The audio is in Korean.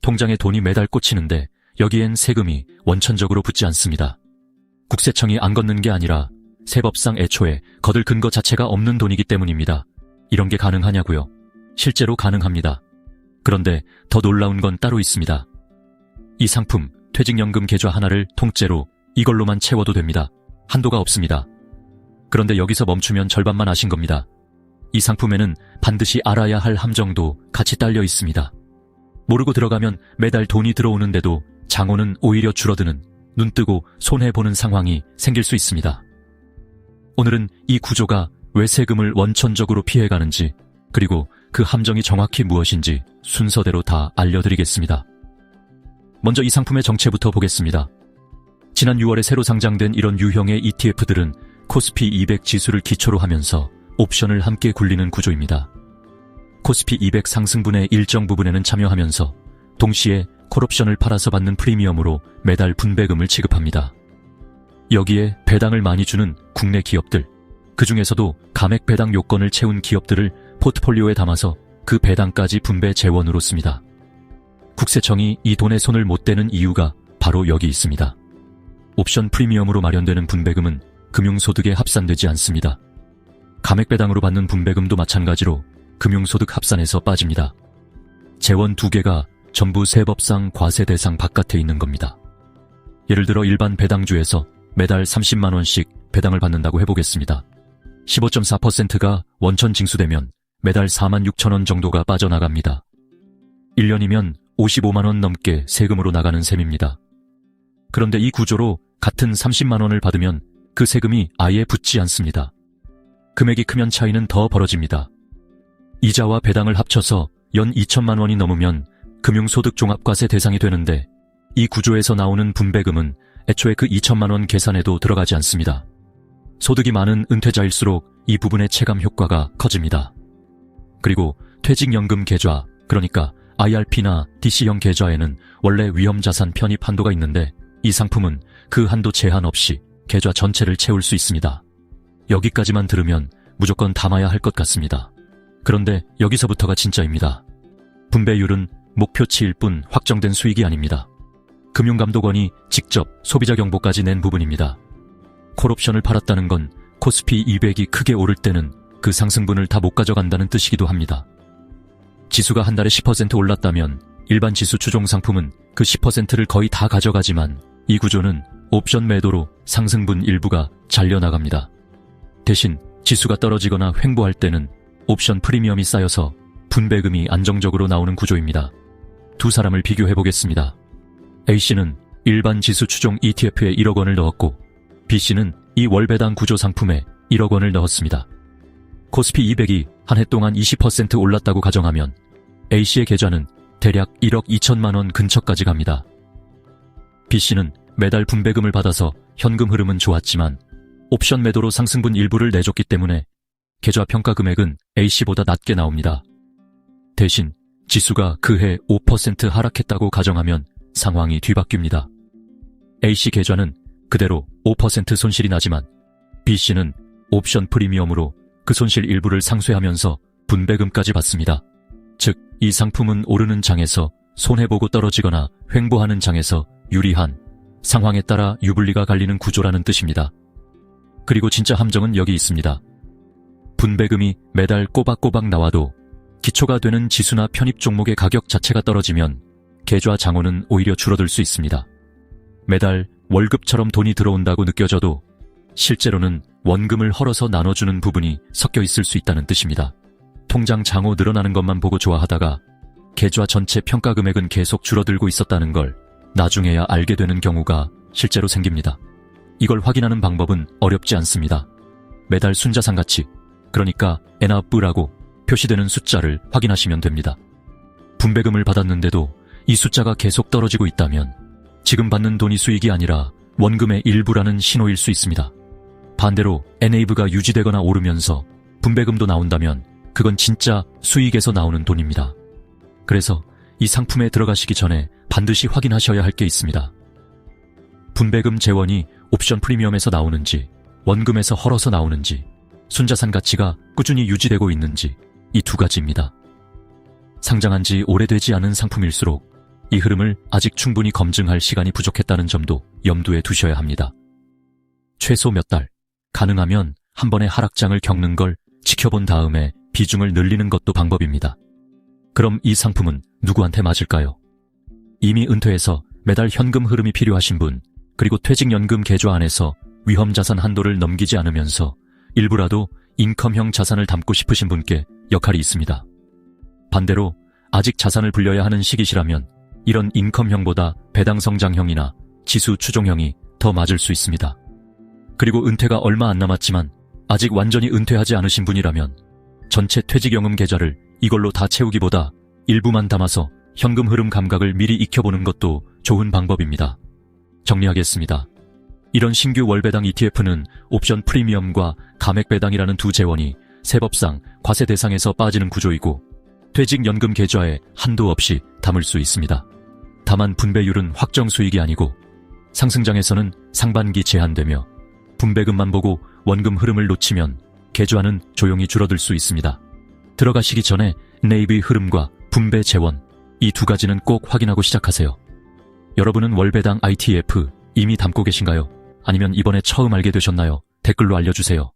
통장에 돈이 매달 꽂히는데 여기엔 세금이 원천적으로 붙지 않습니다. 국세청이 안 걷는 게 아니라 세법상 애초에 거둘 근거 자체가 없는 돈이기 때문입니다. 이런 게 가능하냐고요? 실제로 가능합니다. 그런데 더 놀라운 건 따로 있습니다. 이 상품, 퇴직연금 계좌 하나를 통째로 이걸로만 채워도 됩니다. 한도가 없습니다. 그런데 여기서 멈추면 절반만 아신 겁니다. 이 상품에는 반드시 알아야 할 함정도 같이 딸려 있습니다. 모르고 들어가면 매달 돈이 들어오는데도 장호는 오히려 줄어드는, 눈뜨고 손해보는 상황이 생길 수 있습니다. 오늘은 이 구조가 왜 세금을 원천적으로 피해가는지, 그리고 그 함정이 정확히 무엇인지 순서대로 다 알려드리겠습니다. 먼저 이 상품의 정체부터 보겠습니다. 지난 6월에 새로 상장된 이런 유형의 ETF들은 코스피 200 지수를 기초로 하면서 옵션을 함께 굴리는 구조입니다. 코스피 200 상승분의 일정 부분에는 참여하면서 동시에 콜옵션을 팔아서 받는 프리미엄으로 매달 분배금을 지급합니다. 여기에 배당을 많이 주는 국내 기업들, 그 중에서도 감액 배당 요건을 채운 기업들을 포트폴리오에 담아서 그 배당까지 분배 재원으로 씁니다. 국세청이 이 돈에 손을 못 대는 이유가 바로 여기 있습니다. 옵션 프리미엄으로 마련되는 분배금은 금융소득에 합산되지 않습니다. 감액 배당으로 받는 분배금도 마찬가지로 금융소득 합산에서 빠집니다. 재원 두 개가 전부 세법상 과세 대상 바깥에 있는 겁니다. 예를 들어 일반 배당주에서 매달 30만 원씩 배당을 받는다고 해보겠습니다. 15.4%가 원천 징수되면 매달 4만 6천 원 정도가 빠져나갑니다. 1년이면 55만 원 넘게 세금으로 나가는 셈입니다. 그런데 이 구조로 같은 30만 원을 받으면 그 세금이 아예 붙지 않습니다. 금액이 크면 차이는 더 벌어집니다. 이자와 배당을 합쳐서 연 2천만 원이 넘으면 금융소득 종합과세 대상이 되는데 이 구조에서 나오는 분배금은 애초에 그 2천만 원 계산에도 들어가지 않습니다. 소득이 많은 은퇴자일수록 이 부분의 체감 효과가 커집니다. 그리고 퇴직연금 계좌, 그러니까 IRP나 DC형 계좌에는 원래 위험자산 편입 한도가 있는데 이 상품은 그 한도 제한 없이 계좌 전체를 채울 수 있습니다. 여기까지만 들으면 무조건 담아야 할 것 같습니다. 그런데 여기서부터가 진짜입니다. 분배율은 목표치일 뿐 확정된 수익이 아닙니다. 금융감독원이 직접 소비자 경보까지 낸 부분입니다. 콜옵션을 팔았다는 건 코스피 200이 크게 오를 때는 그 상승분을 다 못 가져간다는 뜻이기도 합니다. 지수가 한 달에 10% 올랐다면 일반 지수 추종 상품은 그 10%를 거의 다 가져가지만 이 구조는 옵션 매도로 상승분 일부가 잘려나갑니다. 대신 지수가 떨어지거나 횡보할 때는 옵션 프리미엄이 쌓여서 분배금이 안정적으로 나오는 구조입니다. 두 사람을 비교해보겠습니다. A씨는 일반 지수 추종 ETF에 1억 원을 넣었고 B씨는 이 월배당 구조 상품에 1억 원을 넣었습니다. 코스피 200이 한 해 동안 20% 올랐다고 가정하면 A씨의 계좌는 대략 1억 2천만 원 근처까지 갑니다. B씨는 매달 분배금을 받아서 현금 흐름은 좋았지만 옵션 매도로 상승분 일부를 내줬기 때문에 계좌 평가 금액은 A씨보다 낮게 나옵니다. 대신 지수가 그해 5% 하락했다고 가정하면 상황이 뒤바뀝니다. A씨 계좌는 그대로 5% 손실이 나지만 B씨는 옵션 프리미엄으로 그 손실 일부를 상쇄하면서 분배금까지 받습니다. 즉, 이 상품은 오르는 장에서 손해보고 떨어지거나 횡보하는 장에서 유리한, 상황에 따라 유불리가 갈리는 구조라는 뜻입니다. 그리고 진짜 함정은 여기 있습니다. 분배금이 매달 꼬박꼬박 나와도 기초가 되는 지수나 편입 종목의 가격 자체가 떨어지면 계좌 장호는 오히려 줄어들 수 있습니다. 매달 월급처럼 돈이 들어온다고 느껴져도 실제로는 원금을 헐어서 나눠주는 부분이 섞여 있을 수 있다는 뜻입니다. 통장 장호 늘어나는 것만 보고 좋아하다가 계좌 전체 평가 금액은 계속 줄어들고 있었다는 걸 나중에야 알게 되는 경우가 실제로 생깁니다. 이걸 확인하는 방법은 어렵지 않습니다. 매달 순자산 가치, 그러니까 NAV라고 표시되는 숫자를 확인하시면 됩니다. 분배금을 받았는데도 이 숫자가 계속 떨어지고 있다면 지금 받는 돈이 수익이 아니라 원금의 일부라는 신호일 수 있습니다. 반대로 NAV가 유지되거나 오르면서 분배금도 나온다면 그건 진짜 수익에서 나오는 돈입니다. 그래서 이 상품에 들어가시기 전에 반드시 확인하셔야 할 게 있습니다. 분배금 재원이 옵션 프리미엄에서 나오는지, 원금에서 헐어서 나오는지, 순자산 가치가 꾸준히 유지되고 있는지, 이 두 가지입니다. 상장한 지 오래되지 않은 상품일수록 이 흐름을 아직 충분히 검증할 시간이 부족했다는 점도 염두에 두셔야 합니다. 최소 몇 달, 가능하면 한 번의 하락장을 겪는 걸 지켜본 다음에 비중을 늘리는 것도 방법입니다. 그럼 이 상품은 누구한테 맞을까요? 이미 은퇴해서 매달 현금 흐름이 필요하신 분, 그리고 퇴직연금 계좌 안에서 위험자산 한도를 넘기지 않으면서 일부라도 인컴형 자산을 담고 싶으신 분께 역할이 있습니다. 반대로 아직 자산을 불려야 하는 시기시라면 이런 인컴형보다 배당 성장형이나 지수 추종형이 더 맞을 수 있습니다. 그리고 은퇴가 얼마 안 남았지만 아직 완전히 은퇴하지 않으신 분이라면 전체 퇴직연금 계좌를 이걸로 다 채우기보다 일부만 담아서 현금 흐름 감각을 미리 익혀보는 것도 좋은 방법입니다. 정리하겠습니다. 이런 신규 월배당 ETF는 옵션 프리미엄과 감액배당이라는 두 재원이 세법상 과세 대상에서 빠지는 구조이고 퇴직연금 계좌에 한도 없이 담을 수 있습니다. 다만 분배율은 확정 수익이 아니고 상승장에서는 상반기 제한되며 분배금만 보고 원금 흐름을 놓치면 계좌는 조용히 줄어들 수 있습니다. 들어가시기 전에 네이비 흐름과 분배 재원, 이 두 가지는 꼭 확인하고 시작하세요. 여러분은 월배당 ETF 이미 담고 계신가요? 아니면 이번에 처음 알게 되셨나요? 댓글로 알려주세요.